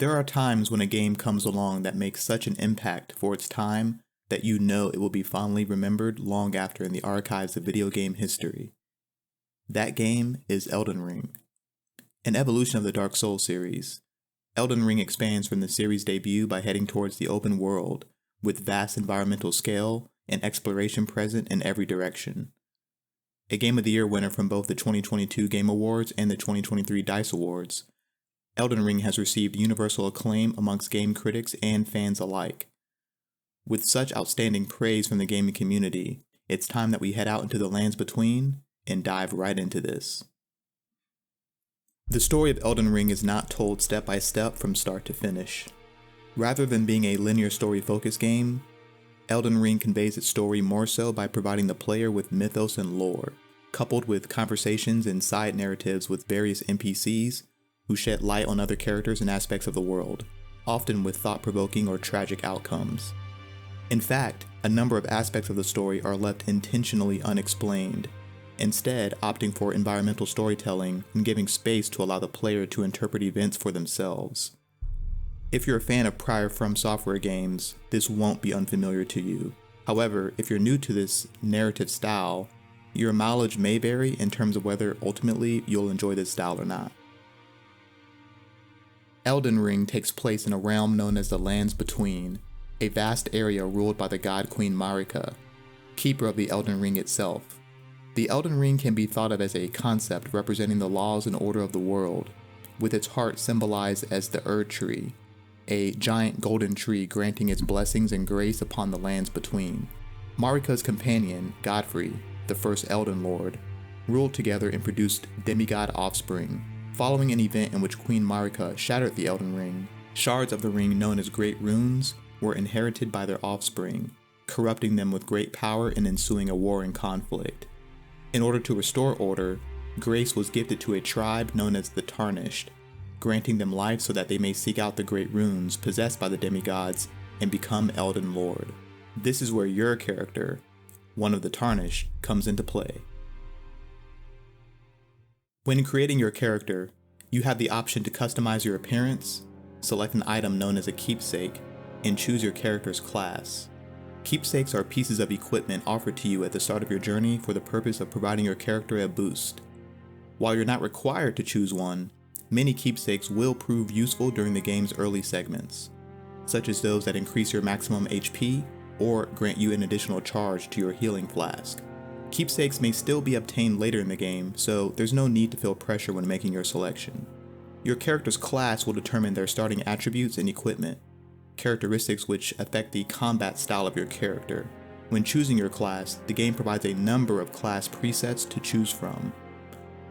There are times when a game comes along that makes such an impact for its time that you know it will be fondly remembered long after in the archives of video game history. That game is Elden Ring. An evolution of the Dark Souls series, Elden Ring expands from the series' debut by heading towards the open world, with vast environmental scale and exploration present in every direction. A Game of the Year winner from both the 2022 Game Awards and the 2023 D.I.C.E Awards, Elden Ring has received universal acclaim amongst game critics and fans alike. With such outstanding praise from the gaming community, it's time that we head out into the lands between and dive right into this. The story of Elden Ring is not told step by step from start to finish. Rather than being a linear story-focused game, Elden Ring conveys its story more so by providing the player with mythos and lore, coupled with conversations and side narratives with various NPCs who shed light on other characters and aspects of the world, often with thought-provoking or tragic outcomes. In fact, a number of aspects of the story are left intentionally unexplained, instead opting for environmental storytelling and giving space to allow the player to interpret events for themselves. If you're a fan of prior From Software games, this won't be unfamiliar to you. However, if you're new to this narrative style, your mileage may vary in terms of whether ultimately you'll enjoy this style or not. Elden Ring takes place in a realm known as the Lands Between, a vast area ruled by the god Queen Marika, keeper of the Elden Ring itself. The Elden Ring can be thought of as a concept representing the laws and order of the world, with its heart symbolized as the Erd Tree, a giant golden tree granting its blessings and grace upon the Lands Between. Marika's companion, Godfrey, the first Elden Lord, ruled together and produced demigod offspring. Following an event in which Queen Marika shattered the Elden Ring, shards of the ring known as Great Runes were inherited by their offspring, corrupting them with great power and ensuing a war and conflict. In order to restore order, grace was gifted to a tribe known as the Tarnished, granting them life so that they may seek out the Great Runes possessed by the demigods and become Elden Lord. This is where your character, one of the Tarnished, comes into play. When creating your character, you have the option to customize your appearance, select an item known as a keepsake, and choose your character's class. Keepsakes are pieces of equipment offered to you at the start of your journey for the purpose of providing your character a boost. While you're not required to choose one, many keepsakes will prove useful during the game's early segments, such as those that increase your maximum HP or grant you an additional charge to your healing flask. Keepsakes may still be obtained later in the game, so there's no need to feel pressure when making your selection. Your character's class will determine their starting attributes and equipment, characteristics which affect the combat style of your character. When choosing your class, the game provides a number of class presets to choose from.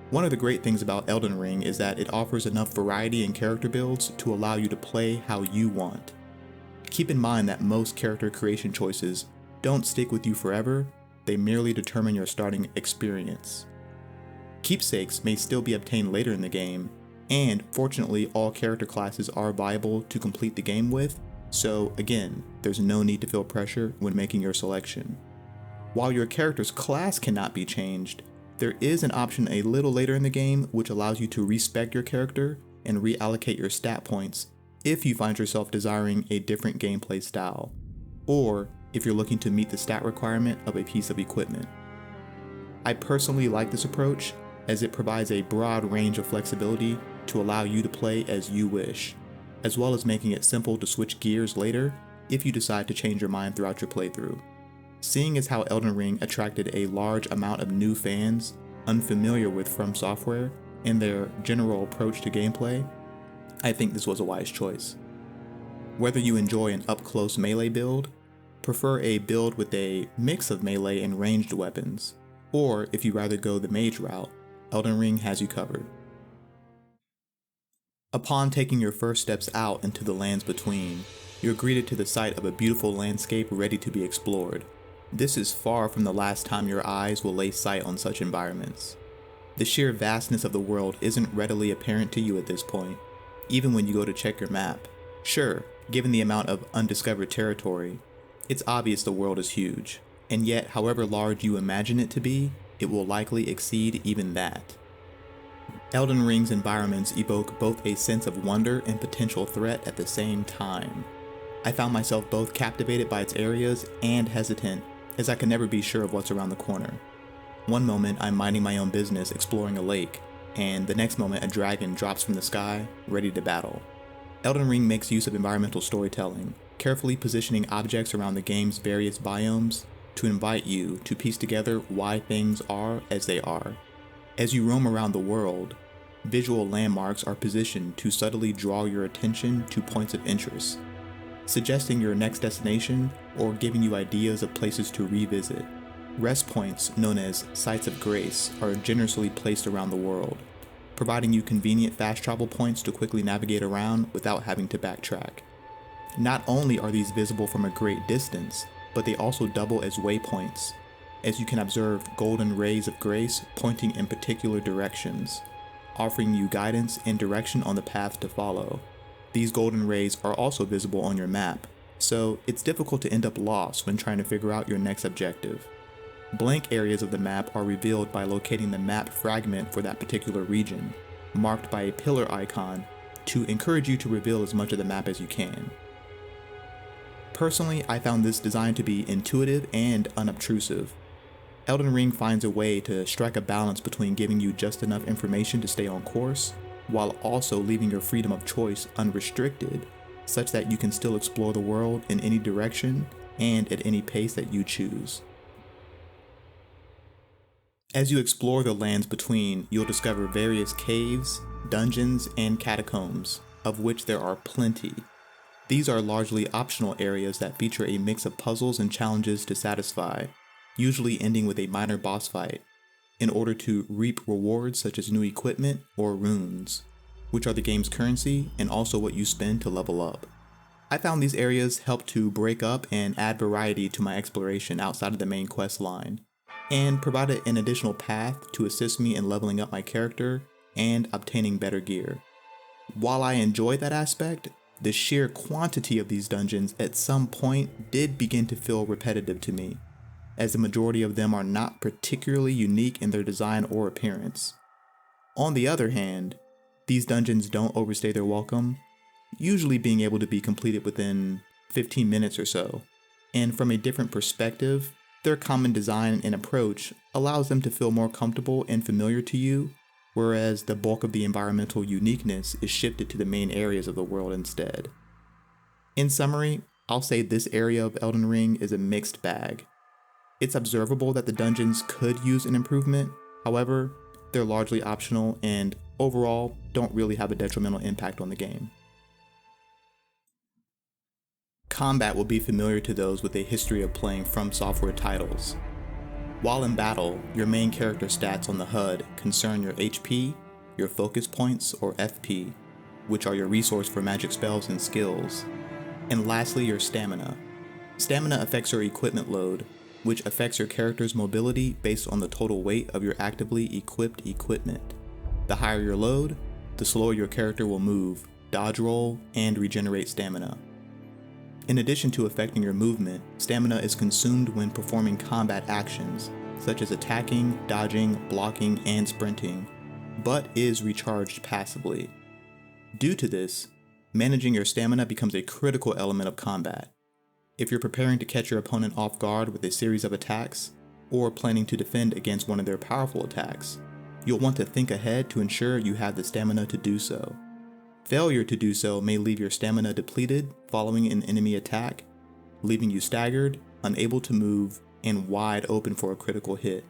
One of the great things about Elden Ring is that it offers enough variety in character builds to allow you to play how you want. Keep in mind that most character creation choices don't stick with you forever, they merely determine your starting experience. Keepsakes may still be obtained later in the game, and fortunately all character classes are viable to complete the game with, so again, there's no need to feel pressure when making your selection. While your character's class cannot be changed, there is an option a little later in the game which allows you to respec your character and reallocate your stat points if you find yourself desiring a different gameplay style, or if you're looking to meet the stat requirement of a piece of equipment. I personally like this approach as it provides a broad range of flexibility to allow you to play as you wish, as well as making it simple to switch gears later if you decide to change your mind throughout your playthrough. Seeing as how Elden Ring attracted a large amount of new fans unfamiliar with From Software and their general approach to gameplay, I think this was a wise choice. Whether you enjoy an up-close melee build, prefer a build with a mix of melee and ranged weapons, Or if you rather go the mage route, Elden Ring has you covered. Upon taking your first steps out into the lands between, you're greeted to the sight of a beautiful landscape ready to be explored. This is far from the last time your eyes will lay sight on such environments. The sheer vastness of the world isn't readily apparent to you at this point, even when you go to check your map. Sure, given the amount of undiscovered territory, it's obvious the world is huge, and yet however large you imagine it to be, it will likely exceed even that. Elden Ring's environments evoke both a sense of wonder and potential threat at the same time. I found myself both captivated by its areas and hesitant, as I could never be sure of what's around the corner. One moment I'm minding my own business exploring a lake, and the next moment a dragon drops from the sky, ready to battle. Elden Ring makes use of environmental storytelling, carefully positioning objects around the game's various biomes to invite you to piece together why things are as they are. As you roam around the world, visual landmarks are positioned to subtly draw your attention to points of interest, suggesting your next destination or giving you ideas of places to revisit. Rest points, known as sites of grace, are generously placed around the world, providing you convenient fast travel points to quickly navigate around without having to backtrack. Not only are these visible from a great distance, but they also double as waypoints, as you can observe golden rays of grace pointing in particular directions, offering you guidance and direction on the path to follow. These golden rays are also visible on your map, so it's difficult to end up lost when trying to figure out your next objective. Blank areas of the map are revealed by locating the map fragment for that particular region, marked by a pillar icon to encourage you to reveal as much of the map as you can. Personally, I found this design to be intuitive and unobtrusive. Elden Ring finds a way to strike a balance between giving you just enough information to stay on course, while also leaving your freedom of choice unrestricted, such that you can still explore the world in any direction and at any pace that you choose. As you explore the lands between, you'll discover various caves, dungeons, and catacombs, of which there are plenty. These are largely optional areas that feature a mix of puzzles and challenges to satisfy, usually ending with a minor boss fight, in order to reap rewards such as new equipment or runes, which are the game's currency and also what you spend to level up. I found these areas help to break up and add variety to my exploration outside of the main quest line, and provided an additional path to assist me in leveling up my character and obtaining better gear. While I enjoyed that aspect, the sheer quantity of these dungeons at some point did begin to feel repetitive to me, as the majority of them are not particularly unique in their design or appearance. On the other hand, these dungeons don't overstay their welcome, usually being able to be completed within 15 minutes or so, and from a different perspective, their common design and approach allows them to feel more comfortable and familiar to you, whereas the bulk of the environmental uniqueness is shifted to the main areas of the world instead. In summary, I'll say this area of Elden Ring is a mixed bag. It's observable that the dungeons could use an improvement, however, they're largely optional and overall don't really have a detrimental impact on the game. Combat will be familiar to those with a history of playing From Software titles. While in battle, your main character stats on the HUD concern your HP, your focus points or FP, which are your resource for magic spells and skills, and lastly your stamina. Stamina affects your equipment load, which affects your character's mobility based on the total weight of your actively equipped equipment. The higher your load, the slower your character will move, dodge roll, and regenerate stamina. In addition to affecting your movement, stamina is consumed when performing combat actions, such as attacking, dodging, blocking, and sprinting, but is recharged passively. Due to this, managing your stamina becomes a critical element of combat. If you're preparing to catch your opponent off guard with a series of attacks, or planning to defend against one of their powerful attacks, you'll want to think ahead to ensure you have the stamina to do so. Failure to do so may leave your stamina depleted following an enemy attack, leaving you staggered, unable to move, and wide open for a critical hit,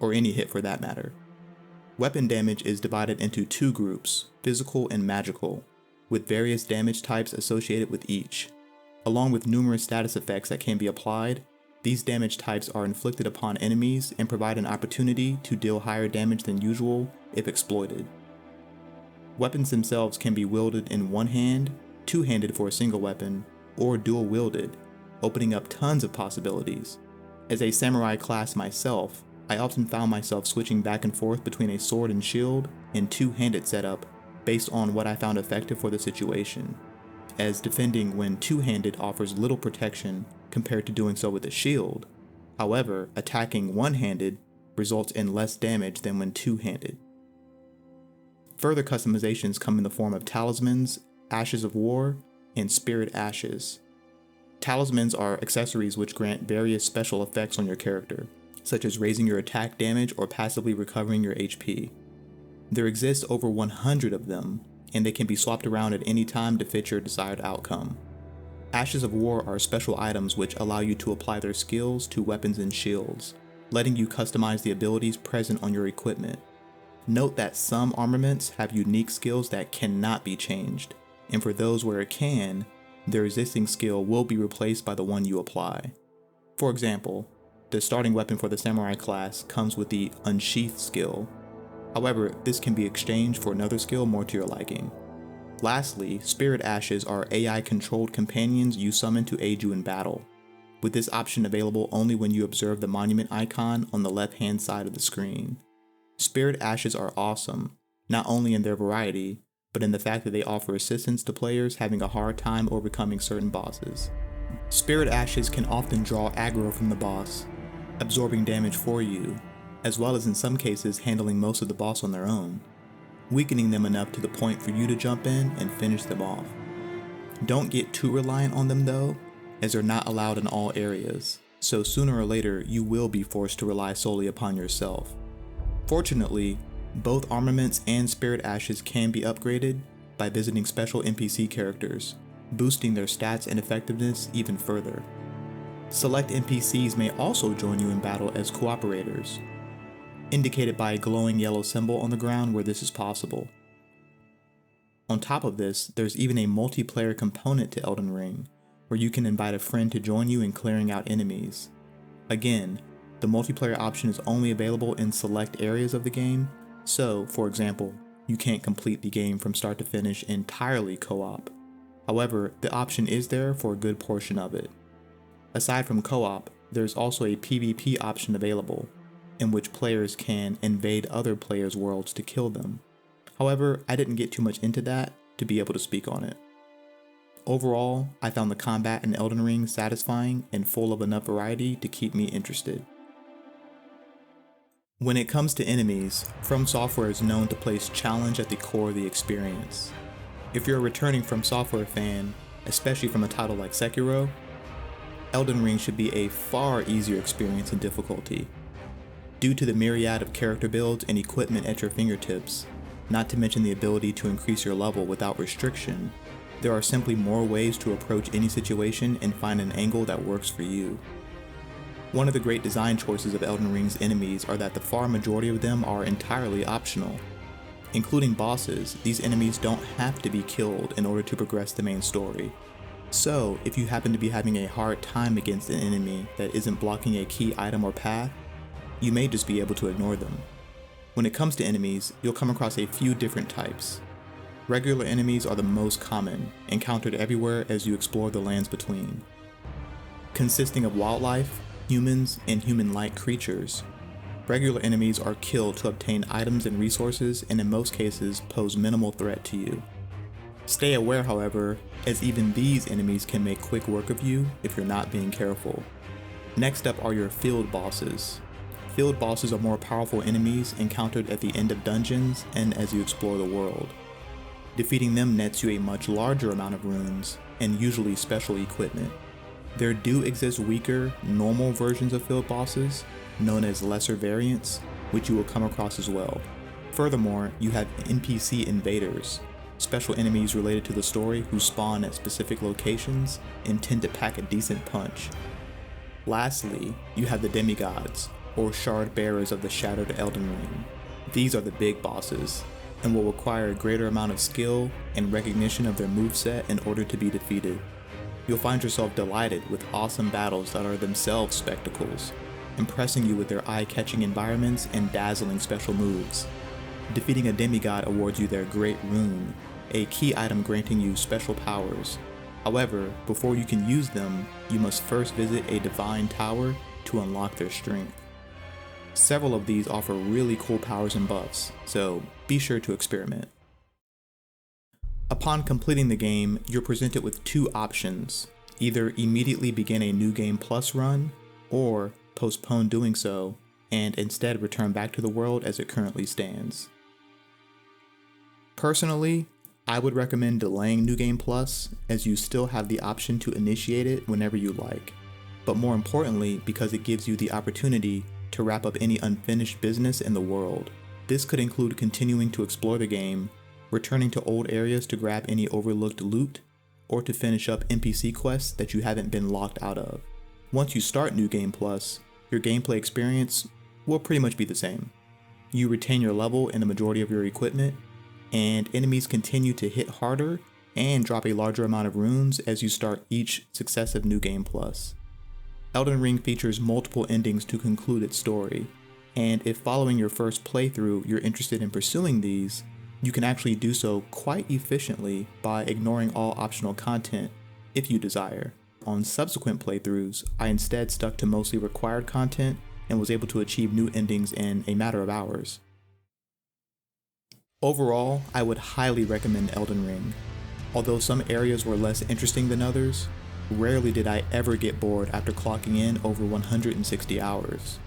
or any hit for that matter. Weapon damage is divided into two groups, physical and magical, with various damage types associated with each, along with numerous status effects that can be applied, These damage types are inflicted upon enemies and provide an opportunity to deal higher damage than usual if exploited. Weapons themselves can be wielded in one hand, two-handed for a single weapon, or dual-wielded, opening up tons of possibilities. As a samurai class myself, I often found myself switching back and forth between a sword and shield and two-handed setup based on what I found effective for the situation, as defending when two-handed offers little protection compared to doing so with a shield. However, attacking one-handed results in less damage than when two-handed. Further customizations come in the form of talismans, ashes of war, and spirit ashes. Talismans are accessories which grant various special effects on your character, such as raising your attack damage or passively recovering your HP. There exist over 100 of them, and they can be swapped around at any time to fit your desired outcome. Ashes of War are special items which allow you to apply their skills to weapons and shields, letting you customize the abilities present on your equipment. Note that some armaments have unique skills that cannot be changed, and for those where it can, their existing skill will be replaced by the one you apply. For example, the starting weapon for the samurai class comes with the Unsheath skill. However, this can be exchanged for another skill more to your liking. Lastly, Spirit Ashes are AI-controlled companions you summon to aid you in battle, with this option available only when you observe the monument icon on the left-hand side of the screen. Spirit Ashes are awesome, not only in their variety, but in the fact that they offer assistance to players having a hard time overcoming certain bosses. Spirit Ashes can often draw aggro from the boss, absorbing damage for you, as well as in some cases handling most of the boss on their own, weakening them enough to the point for you to jump in and finish them off. Don't get too reliant on them though, as they're not allowed in all areas, so sooner or later you will be forced to rely solely upon yourself. Fortunately, both armaments and Spirit Ashes can be upgraded by visiting special NPC characters, boosting their stats and effectiveness even further. Select NPCs may also join you in battle as cooperators, indicated by a glowing yellow symbol on the ground where this is possible. On top of this, there's even a multiplayer component to Elden Ring, where you can invite a friend to join you in clearing out enemies. Again, the multiplayer option is only available in select areas of the game, so, for example, you can't complete the game from start to finish entirely co-op. However, the option is there for a good portion of it. Aside from co-op, there's also a PvP option available, in which players can invade other players' worlds to kill them. However, I didn't get too much into that to be able to speak on it. Overall, I found the combat in Elden Ring satisfying and full of enough variety to keep me interested. When it comes to enemies, From Software is known to place challenge at the core of the experience. If you're a returning From Software fan, especially from a title like Sekiro, Elden Ring should be a far easier experience in difficulty. Due to the myriad of character builds and equipment at your fingertips, not to mention the ability to increase your level without restriction, there are simply more ways to approach any situation and find an angle that works for you. One of the great design choices of Elden Ring's enemies are that the far majority of them are entirely optional. Including bosses, these enemies don't have to be killed in order to progress the main story. So, if you happen to be having a hard time against an enemy that isn't blocking a key item or path, you may just be able to ignore them. When it comes to enemies, you'll come across a few different types. Regular enemies are the most common, encountered everywhere as you explore the lands between. Consisting of wildlife, humans, and human-like creatures, regular enemies are killed to obtain items and resources and in most cases pose minimal threat to you. Stay aware, however, as even these enemies can make quick work of you if you're not being careful. Next up are your field bosses. Field bosses are more powerful enemies encountered at the end of dungeons and as you explore the world. Defeating them nets you a much larger amount of runes and usually special equipment. There do exist weaker, normal versions of field bosses, known as lesser variants, which you will come across as well. Furthermore, you have NPC invaders, special enemies related to the story who spawn at specific locations and tend to pack a decent punch. Lastly, you have the demigods, or shard bearers of the Shattered Elden Ring. These are the big bosses, and will require a greater amount of skill and recognition of their moveset in order to be defeated. You'll find yourself delighted with awesome battles that are themselves spectacles, impressing you with their eye-catching environments and dazzling special moves. Defeating a demigod awards you their Great Rune, a key item granting you special powers. However, before you can use them, you must first visit a divine tower to unlock their strength. Several of these offer really cool powers and buffs, so be sure to experiment. Upon completing the game, you're presented with two options: either immediately begin a New Game Plus run, or postpone doing so and instead return back to the world as it currently stands. Personally, I would recommend delaying New Game Plus, as you still have the option to initiate it whenever you like, but more importantly because it gives you the opportunity to wrap up any unfinished business in the world. This could include continuing to explore the game, returning to old areas to grab any overlooked loot, or to finish up NPC quests that you haven't been locked out of. Once you start New Game Plus, your gameplay experience will pretty much be the same. You retain your level and the majority of your equipment, and enemies continue to hit harder and drop a larger amount of runes as you start each successive New Game Plus. Elden Ring features multiple endings to conclude its story, and if following your first playthrough you're interested in pursuing these, you can actually do so quite efficiently by ignoring all optional content if you desire. On subsequent playthroughs, I instead stuck to mostly required content and was able to achieve new endings in a matter of hours. Overall, I would highly recommend Elden Ring. Although some areas were less interesting than others, rarely did I ever get bored after clocking in over 160 hours.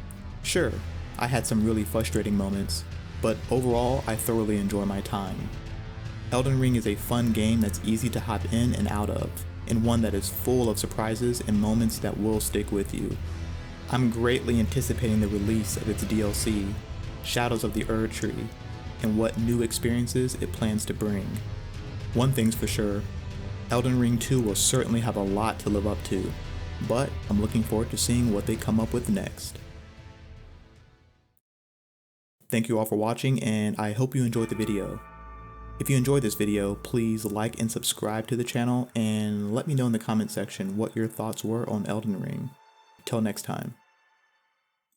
Sure, I had some really frustrating moments, but overall I thoroughly enjoy my time. Elden Ring is a fun game that's easy to hop in and out of, and one that is full of surprises and moments that will stick with you. I'm greatly anticipating the release of its DLC, Shadows of the Erdtree, and what new experiences it plans to bring. One thing's for sure, Elden Ring 2 will certainly have a lot to live up to, but I'm looking forward to seeing what they come up with next. Thank you all for watching, and I hope you enjoyed the video. If you enjoyed this video, please like and subscribe to the channel, and let me know in the comment section what your thoughts were on Elden Ring. Till next time.